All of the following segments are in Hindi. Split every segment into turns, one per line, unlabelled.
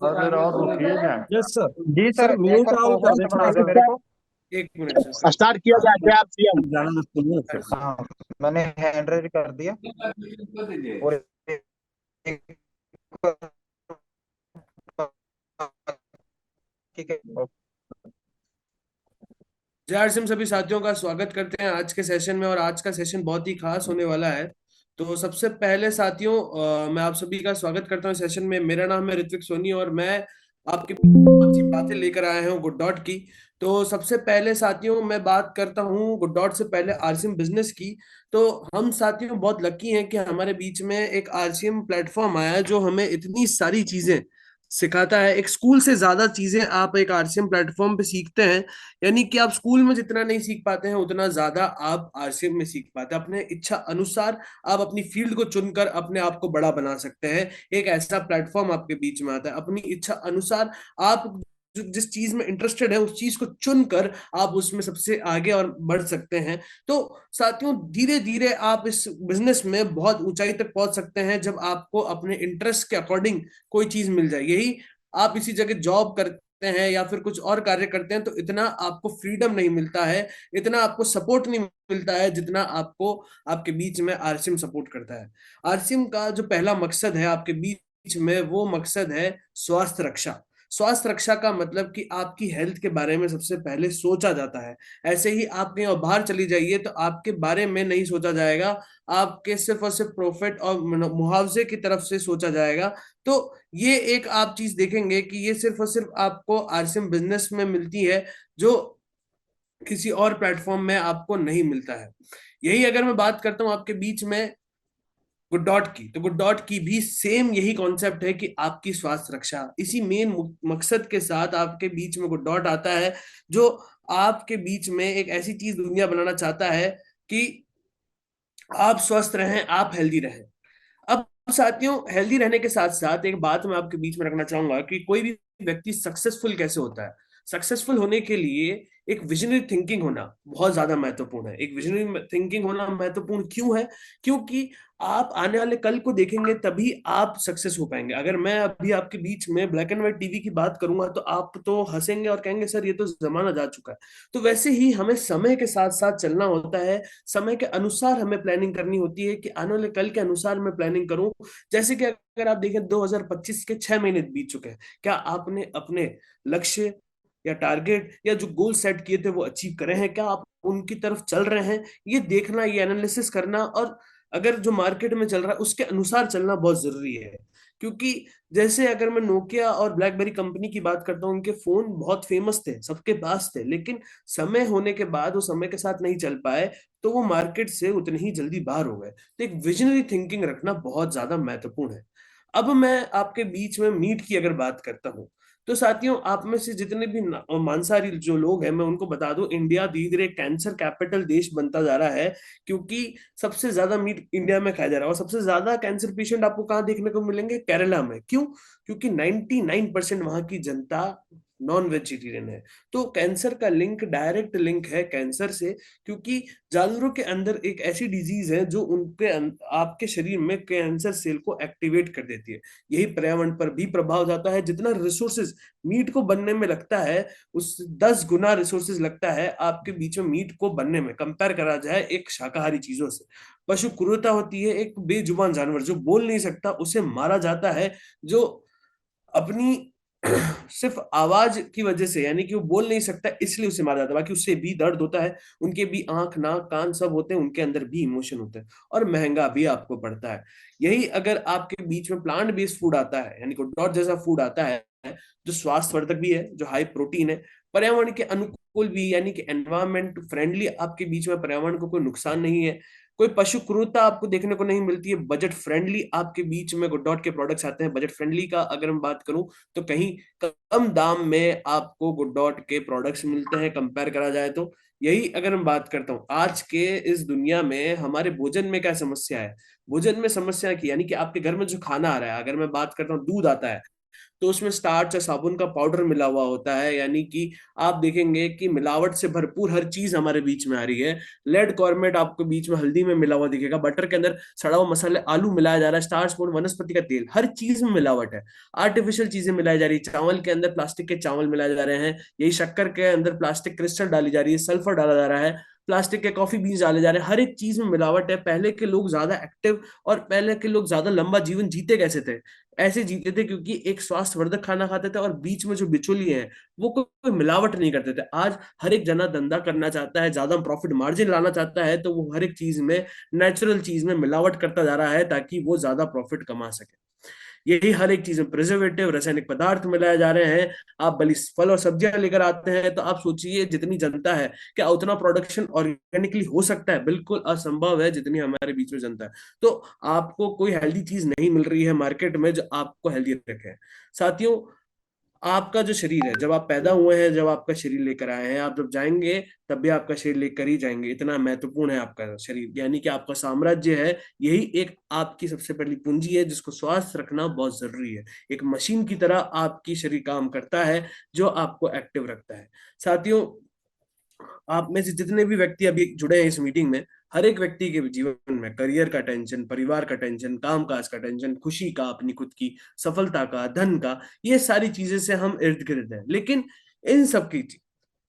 अरे रात को किए जाए।
Yes sir.
जी सर,
सर
एक
म्यूट ऑल कर
प्रोग्राम
दे
बना
थोड़ा
दे
सा।
मेरे को।
एक मिनट से
हाँ,
सर।
हाँ,
स्टार्ट किया जाए जय आप सीएम।
जाना मुश्किल नहीं है सर।
हाँ, मैंने हैंड रेज कर दिया। और एक- ठीक है।
जय हर सिंह सभी साथियों का स्वागत करते हैं आज के सेशन में। और आज का सेशन बहुत ही खास होने वाला है। तो सबसे पहले साथियों, मैं आप सभी का स्वागत करता हूँ सेशन में। मेरा नाम है ऋत्विक सोनी और मैं आपके बीच में बहुत सी बातें लेकर आया हूँ गुड डॉट की। तो सबसे पहले साथियों मैं बात करता हूँ गुड डॉट से पहले आरसीएम बिजनेस की। तो हम साथियों बहुत लकी हैं कि हमारे बीच में एक आरसीएम प्लेटफॉर्म आया है जो हमें इतनी सारी चीजें सिखाता है। एक स्कूल से ज्यादा चीजें आप एक आरसीएम प्लेटफॉर्म पे सीखते हैं। यानी कि आप स्कूल में जितना नहीं सीख पाते हैं उतना ज्यादा आप आरसीएम में सीख पाते हैं। अपने इच्छा अनुसार आप अपनी फील्ड को चुनकर अपने आप को बड़ा बना सकते हैं। एक ऐसा प्लेटफॉर्म आपके बीच में आता है। अपनी इच्छा अनुसार आप जिस चीज में इंटरेस्टेड है उस चीज को चुनकर आप उसमें सबसे आगे और बढ़ सकते हैं। तो साथियों धीरे धीरे आप इस बिजनेस में बहुत ऊंचाई तक पहुंच सकते हैं जब आपको अपने इंटरेस्ट के अकॉर्डिंग कोई चीज मिल जाए। यही आप इसी जगह जॉब करते हैं या फिर कुछ और कार्य करते हैं तो इतना आपको फ्रीडम नहीं मिलता है, इतना आपको सपोर्ट नहीं मिलता है जितना आपको आपके बीच में आरसीएम सपोर्ट करता है। आरसीएम का जो पहला मकसद है आपके बीच में, वो मकसद है स्वास्थ्य रक्षा। स्वास्थ्य रक्षा का मतलब कि आपकी हेल्थ के बारे में सबसे पहले सोचा जाता है। ऐसे ही आप कहीं और बाहर चली जाइए तो आपके बारे में नहीं सोचा जाएगा, आपके सिर्फ और सिर्फ प्रॉफिट और मुआवजे की तरफ से सोचा जाएगा। तो ये एक आप चीज देखेंगे कि ये सिर्फ और सिर्फ आपको आरसीएम बिजनेस में मिलती है जो किसी और प्लेटफॉर्म में आपको नहीं मिलता है। यही अगर मैं बात करता हूं आपके बीच में गुड डॉट की, तो गुड डॉट की भी सेम यही कॉन्सेप्ट है कि आपकी स्वास्थ्य रक्षा। इसी मेन मकसद के साथ आपके बीच में गुड डॉट आता है जो आपके बीच में एक ऐसी चीज दुनिया बनाना चाहता है कि आप स्वस्थ रहें, आप हेल्दी रहें। अब साथियों हेल्दी रहने के साथ साथ एक बात मैं आपके बीच में रखना चाहूंगा कि कोई भी व्यक्ति सक्सेसफुल कैसे होता है। सक्सेसफुल होने के लिए एक विजनरी थिंकिंग होना बहुत ज्यादा महत्वपूर्ण है। एक विजनरी थिंकिंग होना महत्वपूर्ण क्यों है? क्योंकि आप आने वाले कल को देखेंगे तभी आप सक्सेस हो पाएंगे। अगर मैं अभी आपके बीच में ब्लैक एंड व्हाइट टीवी की बात करूंगा तो आप तो हंसेंगे और कहेंगे सर ये तो जमाना जा चुका है। तो वैसे ही हमें समय के साथ साथ चलना होता है। समय के अनुसार हमें प्लानिंग करनी होती है कि आने वाले कल के अनुसार मैं प्लानिंग करूं। जैसे कि अगर आप देखें 2025 के 6 महीने बीत चुके हैं, क्या आपने अपने लक्ष्य या टारगेट या जो गोल सेट किए थे वो अचीव करे हैं? क्या आप उनकी तरफ चल रहे हैं? ये देखना, ये एनालिसिस करना और अगर जो मार्केट में चल रहा है उसके अनुसार चलना बहुत जरूरी है। क्योंकि जैसे अगर मैं नोकिया और ब्लैकबेरी कंपनी की बात करता हूँ, उनके फोन बहुत फेमस थे, सबके पास थे, लेकिन समय होने के बाद वो समय के साथ नहीं चल पाए तो वो मार्केट से उतने ही जल्दी बाहर हो गए। तो एक विजनरी थिंकिंग रखना बहुत ज्यादा महत्वपूर्ण है। अब मैं आपके बीच में मीट की अगर बात करता हूं तो साथियों आप में से जितने भी मांसाहारी जो लोग हैं मैं उनको बता दूं, इंडिया धीरे धीरे कैंसर कैपिटल देश बनता जा रहा है। क्योंकि सबसे ज्यादा मीट इंडिया में खाया जा रहा है और सबसे ज्यादा कैंसर पेशेंट आपको कहाँ देखने को मिलेंगे? केरला में। क्यों? क्योंकि 99% वहां की जनता नॉन वेजिटेरियन है। तो कैंसर का लिंक, डायरेक्ट लिंक है कैंसर से। क्योंकि जानवरों के अंदर एक ऐसी डिजीज है जो आपके शरीर में कैंसर सेल को एक्टिवेट कर देती है। यही पर्यावरण पर भी प्रभाव जाता है। जितना रिसोर्सेज मीट को बनने में लगता है उस 10 गुना रिसोर्सेज लगता है आपके बीच में मीट को बनने में, कंपेयर करा जाए एक शाकाहारी चीजों से। पशु क्रूरता होती है। एक बेजुबान जानवर जो बोल नहीं सकता उसे मारा जाता है, जो अपनी सिर्फ आवाज की वजह से, यानी कि वो बोल नहीं सकता इसलिए उसे मारा जाता है। बाकी उससे भी दर्द होता है, उनके भी आंख नाक कान सब होते हैं, उनके अंदर भी इमोशन होते हैं और महंगा भी आपको पड़ता है। यही अगर आपके बीच में प्लांट बेस्ड फूड आता है, यानी कि डॉट जैसा फूड आता है जो स्वास्थ्यवर्धक भी है, जो हाई प्रोटीन है, पर्यावरण के अनुकूल भी, यानी कि एनवायरमेंट फ्रेंडली, आपके बीच में पर्यावरण को कोई नुकसान नहीं है, कोई पशु क्रूरता आपको देखने को नहीं मिलती है, बजट फ्रेंडली आपके बीच में गुड डॉट के प्रोडक्ट्स आते हैं। बजट फ्रेंडली का अगर मैं बात करूं तो कहीं कम दाम में आपको गुड डॉट के प्रोडक्ट्स मिलते हैं कंपेयर करा जाए तो। यही अगर मैं बात करता हूँ आज के इस दुनिया में हमारे भोजन में क्या समस्या है। भोजन में समस्या की, यानी कि आपके घर में जो खाना आ रहा है, अगर मैं बात करता हूँ दूध आता है, तो उसमें स्टार्च या साबुन का पाउडर मिला हुआ होता है, यानी कि आप देखेंगे कि मिलावट से भरपूर हर चीज हमारे बीच में आ रही है। लेड कॉर्मेट आपको बीच में हल्दी में मिला हुआ दिखेगा, बटर के अंदर सड़ा हुआ मसाले आलू मिलाया जा रहा है, स्टार्च पाउडर वनस्पति का तेल, हर चीज में मिलावट है। आर्टिफिशियल चीजें मिलाई जा रही है, चावल के अंदर प्लास्टिक के चावल मिलाए जा रहे हैं, यही शक्कर के अंदर प्लास्टिक क्रिस्टल डाली जा रही है, सल्फर डाला जा रहा है, प्लास्टिक के कॉफी बीन्स डाले जा रहे हैं, हर एक चीज में मिलावट है। पहले के लोग ज्यादा एक्टिव और पहले के लोग ज्यादा लंबा जीवन जीते कैसे थे? ऐसे जीते थे क्योंकि एक स्वास्थ्यवर्धक खाना खाते थे और बीच में जो बिचौलिए हैं वो कोई मिलावट नहीं करते थे। आज हर एक जना धंधा करना चाहता है, ज्यादा प्रॉफिट मार्जिन लाना चाहता है, तो वो हर एक चीज में, नेचुरल चीज में मिलावट करता जा रहा है ताकि वो ज्यादा प्रॉफिट कमा सके। यही हर एक चीज में प्रिजर्वेटिव, रासायनिक पदार्थ मिलाए जा रहे हैं। आप भली फल और सब्जियां लेकर आते हैं तो आप सोचिए जितनी जनता है, क्या उतना प्रोडक्शन ऑर्गेनिकली हो सकता है? बिल्कुल असंभव है जितनी हमारे बीच में जनता है। तो आपको कोई हेल्दी चीज नहीं मिल रही है मार्केट में जो आपको हेल्दी रखे। साथियों, आपका जो शरीर है, जब आप पैदा हुए हैं, जब आपका शरीर लेकर आए हैं, आप जब जाएंगे तब भी आपका शरीर लेकर ही जाएंगे। इतना महत्वपूर्ण है आपका शरीर, यानी कि आपका साम्राज्य है। यही एक आपकी सबसे पहली पूंजी है जिसको स्वस्थ रखना बहुत जरूरी है। एक मशीन की तरह आपकी शरीर काम करता है जो आपको एक्टिव रखता है। साथियों, आप में से जितने भी व्यक्ति अभी जुड़े हैं इस मीटिंग में, हर एक व्यक्ति के जीवन में करियर का टेंशन, परिवार का टेंशन, काम काज का टेंशन, खुशी का, अपनी खुद की सफलता का, धन का, ये सारी चीजें से हम इर्द गिर्द हैं। लेकिन इन सब की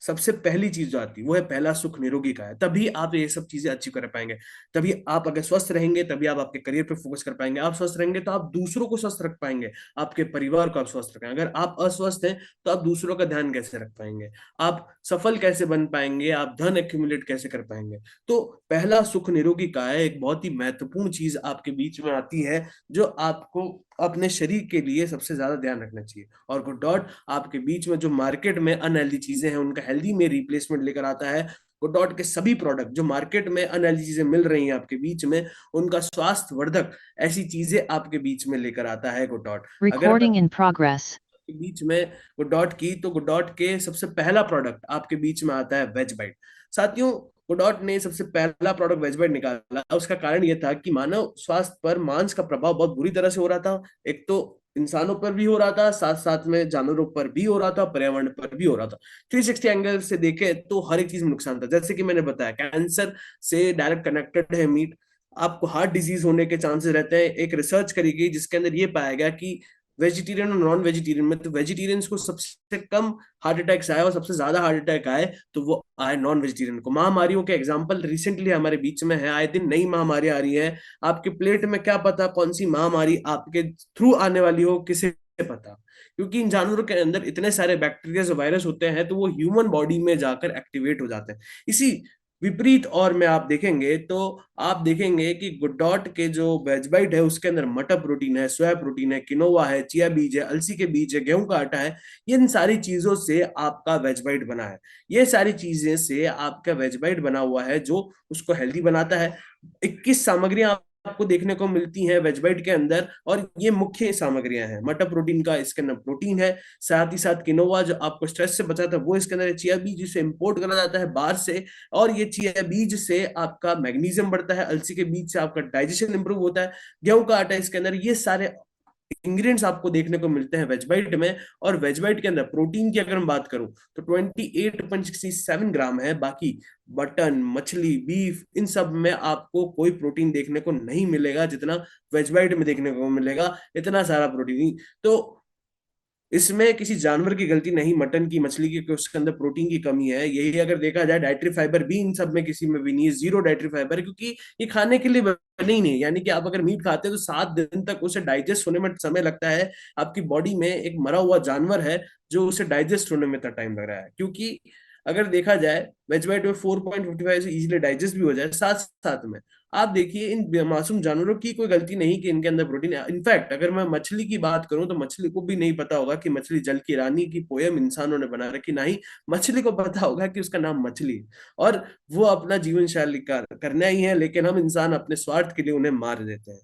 सबसे पहली चीज जो आती है वो है पहला सुख निरोगी का है। तभी आप ये सब चीजें अचीव कर पाएंगे। तभी आप अगर स्वस्थ रहेंगे तभी आप आपके करियर पे फोकस कर पाएंगे। आप स्वस्थ रहेंगे तो आप दूसरों को स्वस्थ रख पाएंगे, आपके परिवार को आप स्वस्थ रखेंगे। अगर आप अस्वस्थ हैं तो आप दूसरों का ध्यान कैसे रख पाएंगे? आप सफल कैसे बन पाएंगे? आप धन एक्यूमुलेट कैसे कर पाएंगे? तो पहला सुख निरोगी काया एक बहुत ही महत्वपूर्ण चीज आपके बीच में आती है जो आपको अपने शरीर के लिए सबसे ज्यादा ध्यान रखना चाहिए। और गुड डॉट आपके बीच में जो मार्केट में अनहेल्दी चीजें हैं उनका हेल्दी में रिप्लेसमेंट लेकर आता है। गुड डॉट के सभी प्रोडक्ट जो मार्केट में अनहेल्दी चीजें मिल रही हैं आपके बीच में, उनका स्वास्थ्यवर्धक ऐसी चीजें आपके बीच में लेकर आता है गुड डॉट। अगर
Recording in progress.
के बीच में गुड डॉट की, तो गुड डॉट के सबसे पहला प्रोडक्ट आपके बीच में आता है वेज बाइट। साथियों, गुड डॉट ने सबसे पहला प्रोडक्ट वेज बाइट निकाला, उसका कारण यह था कि मानव स्वास्थ्य पर मांस का प्रभाव बहुत बुरी तरह से हो रहा था। एक तो इंसानों पर भी हो रहा था, साथ साथ में जानवरों पर भी हो रहा था, पर्यावरण पर भी हो रहा था। 360 एंगल से देखे तो हर एक चीज में नुकसान था। जैसे कि मैंने बताया, कैंसर से डायरेक्ट कनेक्टेड है मीट। आपको हार्ट डिजीज होने के चांसेस रहते हैं। एक रिसर्च करी गई जिसके अंदर ये पाया गया कि वेजिटेरियन और नॉन वेजिटेरियन में, तो वेजिटेरियंस को सबसे कम हार्ट अटैक्स आए और सबसे ज्यादा हार्ट अटैक आए तो वो आए नॉन वेजिटेरियन को। महामारियों के एग्जांपल रिसेंटली हमारे बीच में है, आए दिन नई महामारी आ रही है। आपके प्लेट में क्या पता कौन सी महामारी आपके थ्रू आने वाली हो, किसे पता? क्योंकि इन जानवरों के अंदर इतने सारे बैक्टीरिया वायरस होते हैं तो वो ह्यूमन बॉडी में जाकर एक्टिवेट हो जाते हैं। इसी विपरीत और में आप देखेंगे तो आप देखेंगे कि गुड डॉट के जो वेज बाइट है उसके अंदर मटर प्रोटीन है, सोया प्रोटीन है, किनोवा है, चिया बीज है, अलसी के बीज है, गेहूं का आटा है। इन सारी चीजों से आपका वेज बाइट बना है। ये सारी चीजें से आपका वेज बाइट बना हुआ है जो उसको हेल्दी बनाता है। 21 सामग्रियां आपको देखने को मिलती हैं वेज बाइट के अंदर, और ये मुख्य सामग्रियां हैं। मटर प्रोटीन का इसके अंदर प्रोटीन है, साथ ही साथ किनोवा जो आपको स्ट्रेस से बचाता है वो इसके अंदर है, चिया बीज जिसे इंपोर्ट करा जाता है बाहर से, और ये चिया बीज से आपका मैग्नीशियम बढ़ता है, अलसी के बीज से आपका डाइजेशन इंप्रूव होता है, गेहूं का आटा इसके अंदर। ये सारे इंग्रेडिएंट्स आपको देखने को मिलते हैं वेज बाइट में। और वेज बाइट के अंदर प्रोटीन की अगर मैं बात करूं तो 28.67 ग्राम है। बाकी मटन, मछली, बीफ, इन सब में आपको कोई प्रोटीन देखने को नहीं मिलेगा जितना वेज बाइट में देखने को मिलेगा। इतना सारा प्रोटीन, तो इसमें किसी जानवर की गलती नहीं, मटन की, मछली की, कि उसके अंदर प्रोटीन की कमी है। यही अगर देखा जाए डाइटरी फाइबर भी इन सब में किसी में भी नहीं है, जीरो डाइटरी फाइबर है, क्योंकि ये खाने के लिए बने ही नहीं। यानी कि आप अगर मीट खाते हैं तो 7 दिन तक उसे डाइजेस्ट होने में समय लगता है। आपकी बॉडी में एक मरा हुआ जानवर है जो उसे डाइजेस्ट होने में इतना टाइम लग रहा है। क्योंकि अगर देखा जाए वेज बाइट में 4.55 से इजीली डाइजेस्ट भी हो जाए। साथ साथ में आप देखिए इन मासूम जानवरों की कोई गलती नहीं कि इनके अंदर प्रोटीन है। इनफैक्ट अगर मैं मछली की बात करूं तो मछली को भी नहीं पता होगा कि मछली जल की रानी की पोयम इंसानों ने बना रखी, ना ही मछली को पता होगा कि उसका नाम मछली है। और वो अपना जीवन शैली करना ही है, लेकिन हम इंसान अपने स्वार्थ के लिए उन्हें मार देते हैं।